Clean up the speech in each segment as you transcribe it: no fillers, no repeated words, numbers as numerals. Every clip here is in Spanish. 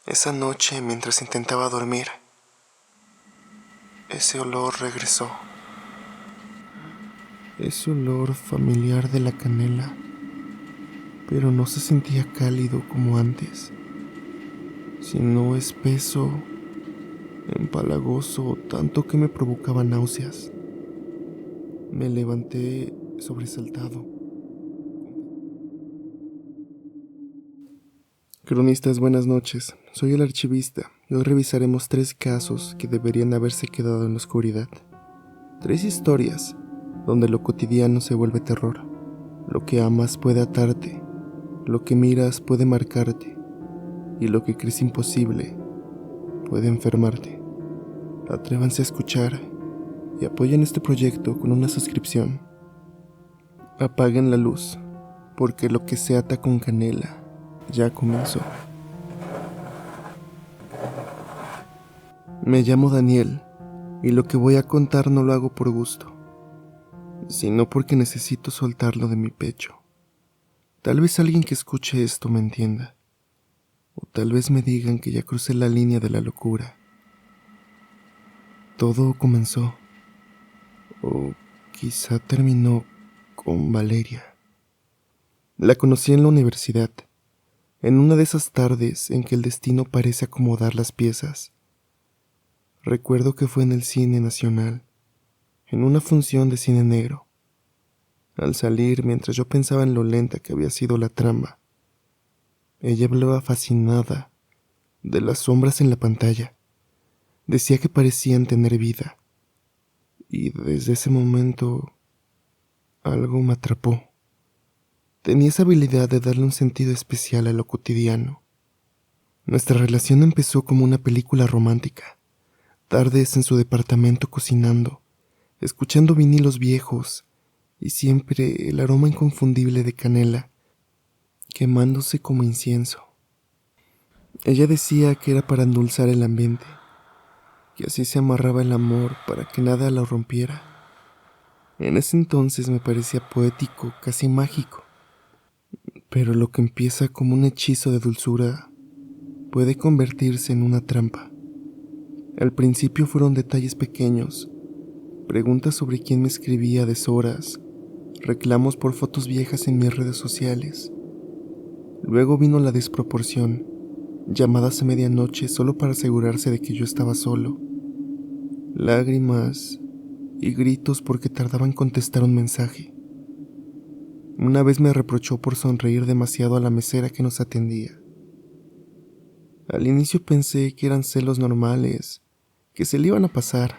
Esa noche, mientras intentaba dormir, ese olor regresó. Ese olor familiar de la canela, pero no se sentía cálido como antes, sino espeso, empalagoso, tanto que me provocaba náuseas. Me levanté sobresaltado. Cronistas, buenas noches. Soy el archivista y hoy revisaremos 3 casos que deberían haberse quedado en la oscuridad. 3 historias donde lo cotidiano se vuelve terror. Lo que amas puede atarte, lo que miras puede marcarte y lo que crees imposible puede enfermarte. Atrévanse a escuchar y apoyen este proyecto con una suscripción. Apaguen la luz, porque lo que se ata con canela ya comenzó. Me llamo Daniel y lo que voy a contar no lo hago por gusto, sino porque necesito soltarlo de mi pecho. Tal vez alguien que escuche esto me entienda, o tal vez me digan que ya crucé la línea de la locura. Todo comenzó, o quizá terminó con Valeria. La conocí en la universidad, en una de esas tardes en que el destino parece acomodar las piezas. Recuerdo que fue en el Cine Nacional, en una función de cine negro. Al salir, mientras yo pensaba en lo lenta que había sido la trama, ella hablaba fascinada de las sombras en la pantalla. Decía que parecían tener vida, y desde ese momento algo me atrapó. Tenía esa habilidad de darle un sentido especial a lo cotidiano. Nuestra relación empezó como una película romántica. Tardes en su departamento cocinando, escuchando vinilos viejos y siempre el aroma inconfundible de canela quemándose como incienso. Ella decía que era para endulzar el ambiente, que así se amarraba el amor para que nada lo rompiera. En ese entonces me parecía poético, casi mágico, pero lo que empieza como un hechizo de dulzura puede convertirse en una trampa. Al principio fueron detalles pequeños, preguntas sobre quién me escribía a deshoras, reclamos por fotos viejas en mis redes sociales. Luego vino la desproporción, llamadas a medianoche solo para asegurarse de que yo estaba solo, lágrimas y gritos porque tardaba en contestar un mensaje. Una vez me reprochó por sonreír demasiado a la mesera que nos atendía. Al inicio pensé que eran celos normales, que se le iban a pasar,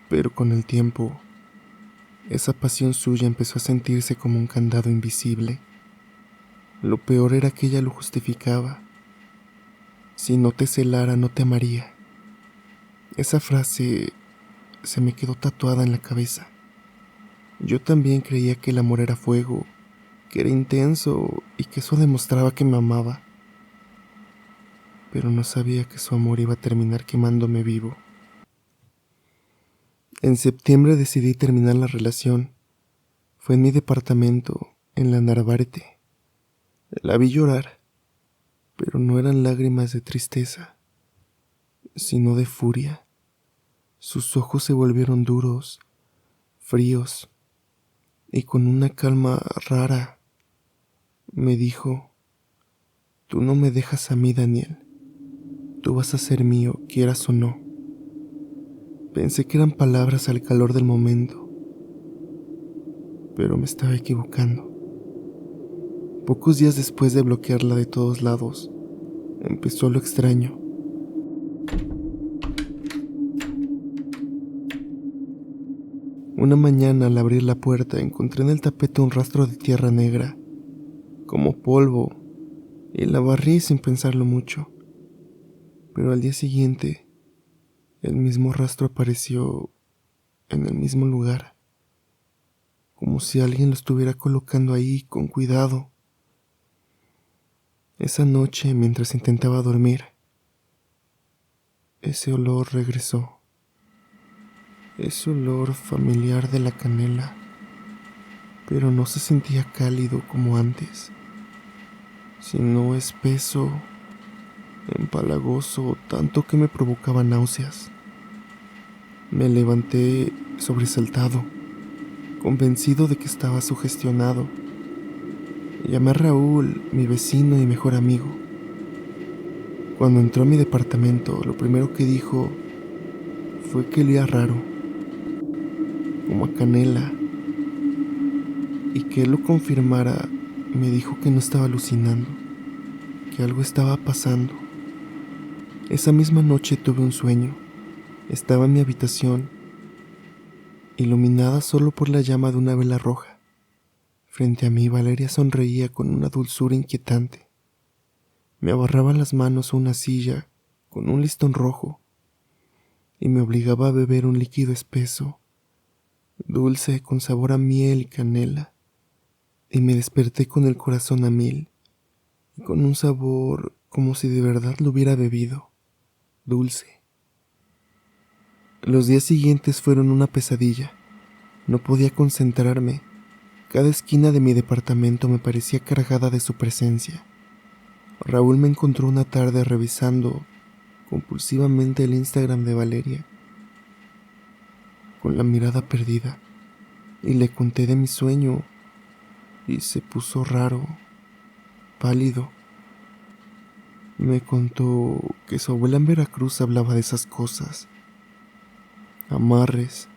pero con el tiempo, esa pasión suya empezó a sentirse como un candado invisible. Lo peor era que ella lo justificaba. Si no te celara, no te amaría. Esa frase se me quedó tatuada en la cabeza. Yo también creía que el amor era fuego, que era intenso y que eso demostraba que me amaba. Pero no sabía que su amor iba a terminar quemándome vivo. En septiembre decidí terminar la relación. Fue en mi departamento, en la Narvarte. La vi llorar, pero no eran lágrimas de tristeza, sino de furia. Sus ojos se volvieron duros, fríos, y con una calma rara me dijo: «Tú no me dejas a mí, Daniel. Tú vas a ser mío, quieras o no». Pensé que eran palabras al calor del momento, pero me estaba equivocando. Pocos días después de bloquearla de todos lados, empezó lo extraño. Una mañana, al abrir la puerta, encontré en el tapete un rastro de tierra negra, como polvo, y la barrí sin pensarlo mucho. Pero al día siguiente, el mismo rastro apareció en el mismo lugar, como si alguien lo estuviera colocando ahí con cuidado. Esa noche, mientras intentaba dormir, ese olor regresó. Ese olor familiar de la canela, pero no se sentía cálido como antes, sino espeso, empalagoso tanto que me provocaba náuseas. Me levanté sobresaltado, convencido de que estaba sugestionado. Llamé a Raúl, mi vecino y mejor amigo. Cuando entró a mi departamento, lo primero que dijo fue que olía raro, como a canela, y que él lo confirmara. Me dijo que no estaba alucinando, que algo estaba pasando. Esa misma noche tuve un sueño. Estaba en mi habitación, iluminada solo por la llama de una vela roja. Frente a mí, Valeria sonreía con una dulzura inquietante. Me agarraba las manos a una silla con un listón rojo y me obligaba a beber un líquido espeso, dulce, con sabor a miel y canela, y me desperté con el corazón a mil y con un sabor como si de verdad lo hubiera bebido, dulce. Los días siguientes fueron una pesadilla. No podía concentrarme. Cada esquina de mi departamento me parecía cargada de su presencia. Raúl me encontró una tarde revisando compulsivamente el Instagram de Valeria, con la mirada perdida, y le conté de mi sueño, y se puso raro, pálido. Me contó que su abuela en Veracruz hablaba de esas cosas, amarres,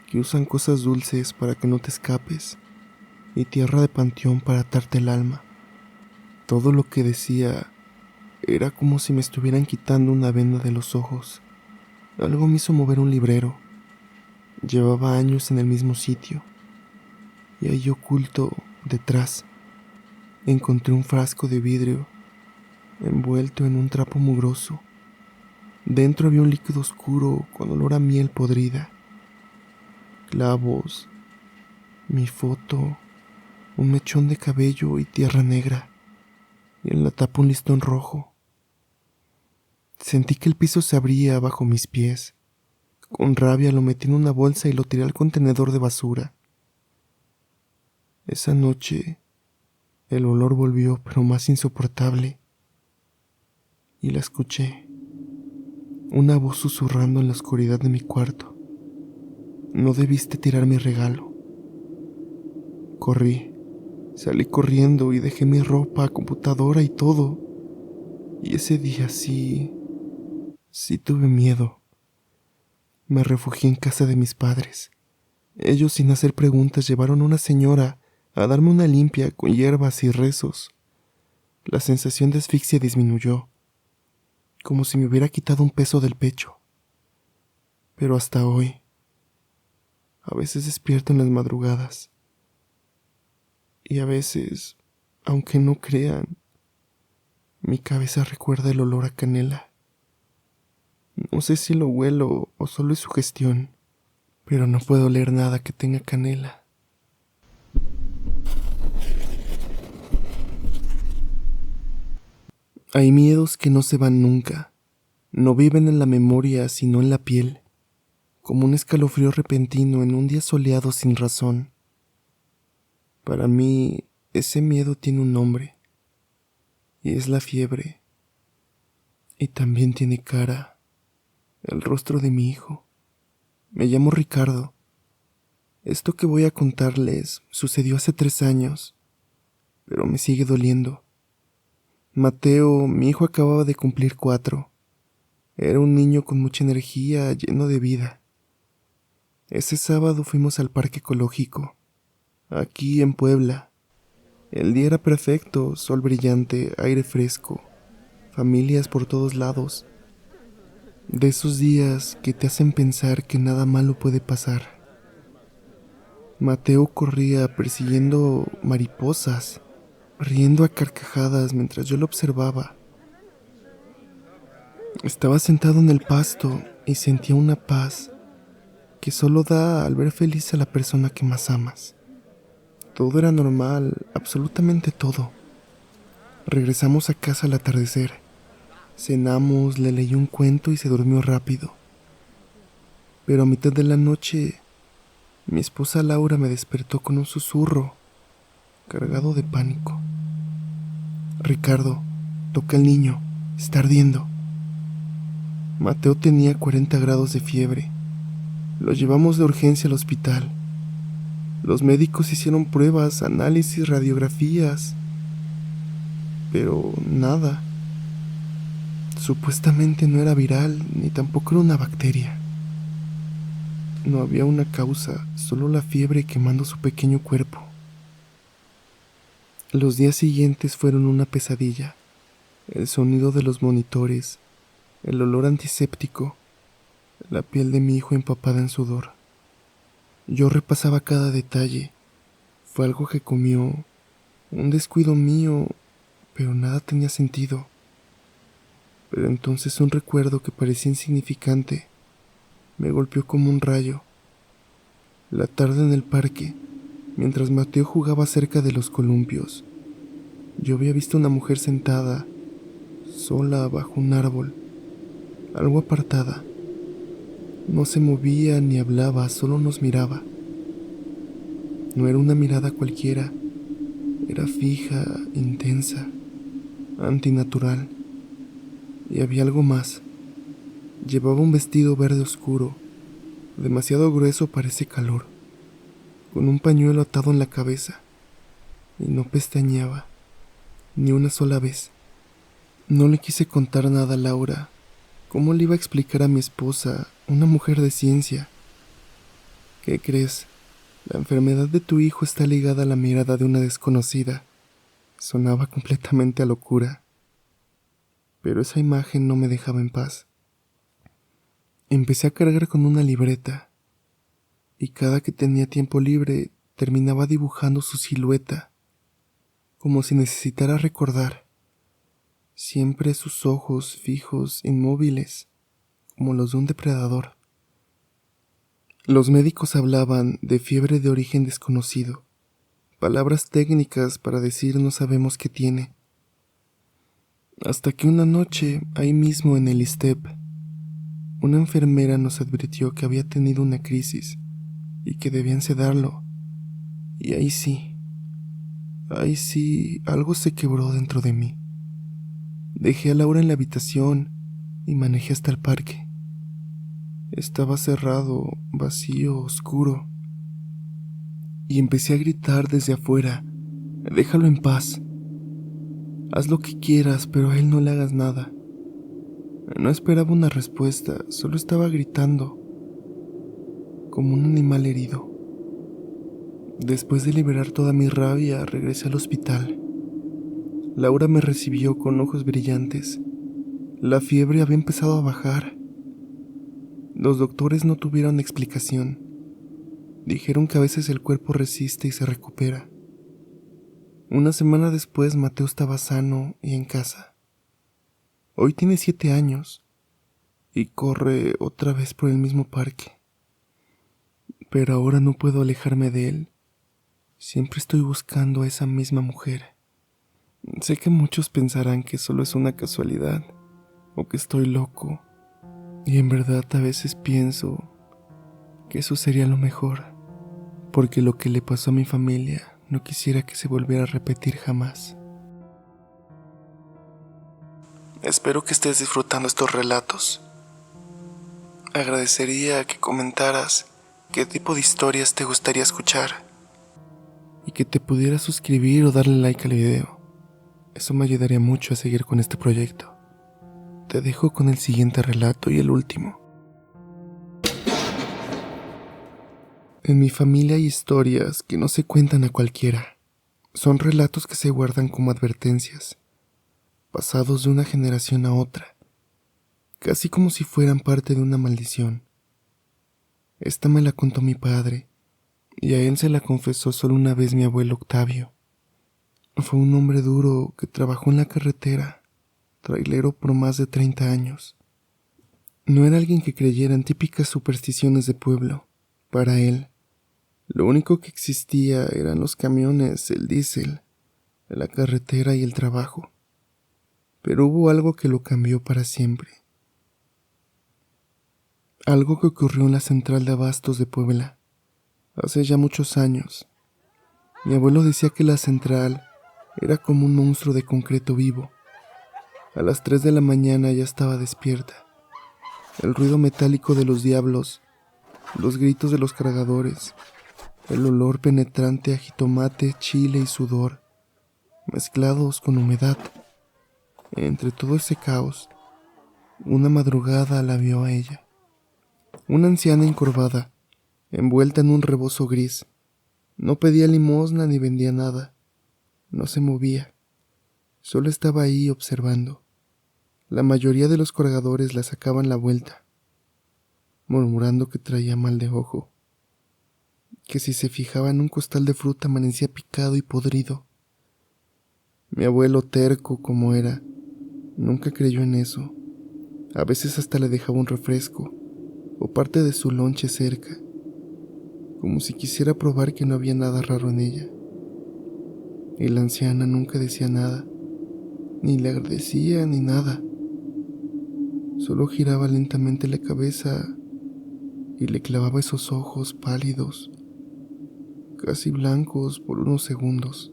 que usan cosas dulces para que no te escapes, y tierra de panteón para atarte el alma. Todo lo que decía era como si me estuvieran quitando una venda de los ojos. Algo me hizo mover un librero. Llevaba años en el mismo sitio, y ahí oculto, detrás, encontré un frasco de vidrio envuelto en un trapo mugroso. Dentro había un líquido oscuro con olor a miel podrida, clavos, mi foto, un mechón de cabello y tierra negra, y en la tapa un listón rojo. Sentí que el piso se abría bajo mis pies. Con rabia lo metí en una bolsa y lo tiré al contenedor de basura. Esa noche el olor volvió, pero más insoportable, y la escuché, una voz susurrando en la oscuridad de mi cuarto. No debiste tirar mi regalo. Corrí, salí corriendo y dejé mi ropa, computadora y todo. Y ese día sí tuve miedo. Me refugié en casa de mis padres. Ellos, sin hacer preguntas, llevaron a una señora a darme una limpia con hierbas y rezos. La sensación de asfixia disminuyó, como si me hubiera quitado un peso del pecho. Pero hasta hoy, a veces despierto en las madrugadas. Y a veces, aunque no crean, mi cabeza recuerda el olor a canela. No sé si lo huelo o solo es sugestión, pero no puedo oler nada que tenga canela. Hay miedos que no se van nunca, no viven en la memoria sino en la piel, como un escalofrío repentino en un día soleado sin razón. Para mí, ese miedo tiene un nombre, y es la fiebre, y también tiene cara, el rostro de mi hijo. Me llamo Ricardo. Esto que voy a contarles sucedió hace 3 años, pero me sigue doliendo. Mateo, mi hijo, acababa de cumplir 4. Era un niño con mucha energía, lleno de vida. Ese sábado fuimos al parque ecológico, aquí en Puebla. El día era perfecto, sol brillante, aire fresco, familias por todos lados. De esos días que te hacen pensar que nada malo puede pasar. Mateo corría persiguiendo mariposas, riendo a carcajadas mientras yo lo observaba. Estaba sentado en el pasto y sentía una paz que solo da al ver feliz a la persona que más amas. Todo era normal, absolutamente todo. Regresamos a casa al atardecer. Cenamos, le leí un cuento y se durmió rápido. Pero a mitad de la noche, mi esposa Laura me despertó con un susurro, cargado de pánico. Ricardo, toca al niño. Está ardiendo. Mateo tenía 40 grados de fiebre. Lo llevamos de urgencia al hospital. Los médicos hicieron pruebas, análisis, radiografías, pero nada. Supuestamente no era viral, ni tampoco era una bacteria. No había una causa, solo la fiebre quemando su pequeño cuerpo. Los días siguientes fueron una pesadilla. El sonido de los monitores, el olor antiséptico, la piel de mi hijo empapada en sudor. Yo repasaba cada detalle. Fue algo que comió, un descuido mío, pero nada tenía sentido. Pero entonces un recuerdo que parecía insignificante me golpeó como un rayo. La tarde en el parque, mientras Mateo jugaba cerca de los columpios, yo había visto una mujer sentada, sola bajo un árbol, algo apartada. No se movía ni hablaba, solo nos miraba. No era una mirada cualquiera, era fija, intensa, antinatural. Y había algo más. Llevaba un vestido verde oscuro, demasiado grueso para ese calor, con un pañuelo atado en la cabeza, y no pestañeaba, ni una sola vez. No le quise contar nada a Laura. ¿Cómo le iba a explicar a mi esposa, una mujer de ciencia? ¿Qué crees? La enfermedad de tu hijo está ligada a la mirada de una desconocida. Sonaba completamente a locura, pero esa imagen no me dejaba en paz. Empecé a cargar con una libreta, y cada que tenía tiempo libre terminaba dibujando su silueta, como si necesitara recordar. Siempre sus ojos fijos, inmóviles, como los de un depredador. Los médicos hablaban de fiebre de origen desconocido, palabras técnicas para decir no sabemos qué tiene. Hasta que una noche, ahí mismo en el ISSSTE, una enfermera nos advirtió que había tenido una crisis y que debían sedarlo. Y ahí sí, algo se quebró dentro de mí. Dejé a Laura en la habitación y manejé hasta el parque. Estaba cerrado, vacío, oscuro. Y empecé a gritar desde afuera: déjalo en paz. Haz lo que quieras, pero a él no le hagas nada. No esperaba una respuesta, solo estaba gritando, como un animal herido. Después de liberar toda mi rabia, regresé al hospital. Laura me recibió con ojos brillantes. La fiebre había empezado a bajar. Los doctores no tuvieron explicación. Dijeron que a veces el cuerpo resiste y se recupera. Una semana después, Mateo estaba sano y en casa. Hoy tiene 7 años y corre otra vez por el mismo parque. Pero ahora no puedo alejarme de él. Siempre estoy buscando a esa misma mujer. Sé que muchos pensarán que solo es una casualidad o que estoy loco. Y en verdad a veces pienso que eso sería lo mejor, porque lo que le pasó a mi familia no quisiera que se volviera a repetir jamás. Espero que estés disfrutando estos relatos. Agradecería que comentaras qué tipo de historias te gustaría escuchar y que te pudieras suscribir o darle like al video. Eso me ayudaría mucho a seguir con este proyecto. Te dejo con el siguiente relato y el último. En mi familia hay historias que no se cuentan a cualquiera. Son relatos que se guardan como advertencias, pasados de una generación a otra, casi como si fueran parte de una maldición. Esta me la contó mi padre, y a él se la confesó solo una vez mi abuelo Octavio. Fue un hombre duro que trabajó en la carretera, trailero por más de 30 años. No era alguien que creyera en típicas supersticiones de pueblo. Para él, lo único que existía eran los camiones, el diésel, la carretera y el trabajo. Pero hubo algo que lo cambió para siempre. Algo que ocurrió en la central de abastos de Puebla, hace ya muchos años. Mi abuelo decía que la central era como un monstruo de concreto vivo. A las 3 de la mañana ya estaba despierta. El ruido metálico de los diablos, los gritos de los cargadores, el olor penetrante a jitomate, chile y sudor, mezclados con humedad. Entre todo ese caos, una madrugada la vio a ella. Una anciana encorvada, envuelta en un rebozo gris. No pedía limosna ni vendía nada. No se movía. Solo estaba ahí observando. La mayoría de los cargadores la sacaban la vuelta, murmurando que traía mal de ojo, que si se fijaba en un costal de fruta amanecía picado y podrido. Mi abuelo, terco como era, nunca creyó en eso. A veces hasta le dejaba un refresco o parte de su lonche cerca, como si quisiera probar que no había nada raro en ella. Y la anciana nunca decía nada, ni le agradecía ni nada. Solo giraba lentamente la cabeza y le clavaba esos ojos pálidos, casi blancos por unos segundos.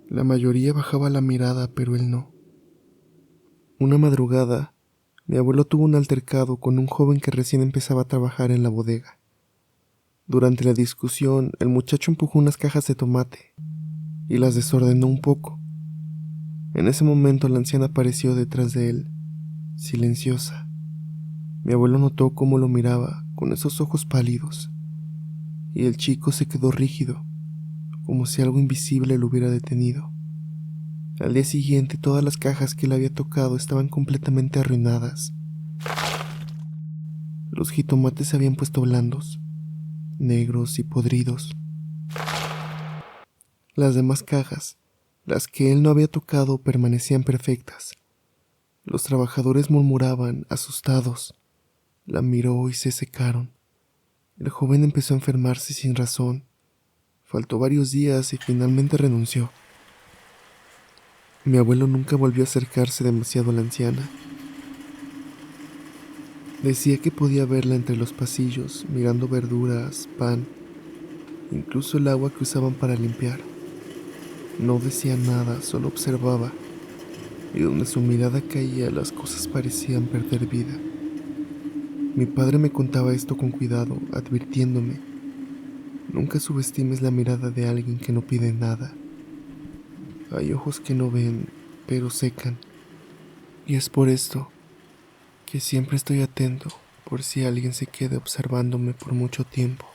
La mayoría bajaba la mirada, pero él no. Una madrugada, mi abuelo tuvo un altercado con un joven que recién empezaba a trabajar en la bodega. Durante la discusión, el muchacho empujó unas cajas de tomate y las desordenó un poco. En ese momento la anciana apareció detrás de él, silenciosa. Mi abuelo notó cómo lo miraba con esos ojos pálidos, y el chico se quedó rígido, como si algo invisible lo hubiera detenido. Al día siguiente, todas las cajas que le había tocado estaban completamente arruinadas. Los jitomates se habían puesto blandos, negros y podridos. Las demás cajas, las que él no había tocado, permanecían perfectas. Los trabajadores murmuraban, asustados. La miró y se secaron. El joven empezó a enfermarse sin razón. Faltó varios días y finalmente renunció. Mi abuelo nunca volvió a acercarse demasiado a la anciana. Decía que podía verla entre los pasillos, mirando verduras, pan, incluso el agua que usaban para limpiar. No decía nada, solo observaba, y donde su mirada caía las cosas parecían perder vida. Mi padre me contaba esto con cuidado, advirtiéndome: nunca subestimes la mirada de alguien que no pide nada. Hay ojos que no ven, pero secan. Y es por esto que siempre estoy atento, por si alguien se queda observándome por mucho tiempo.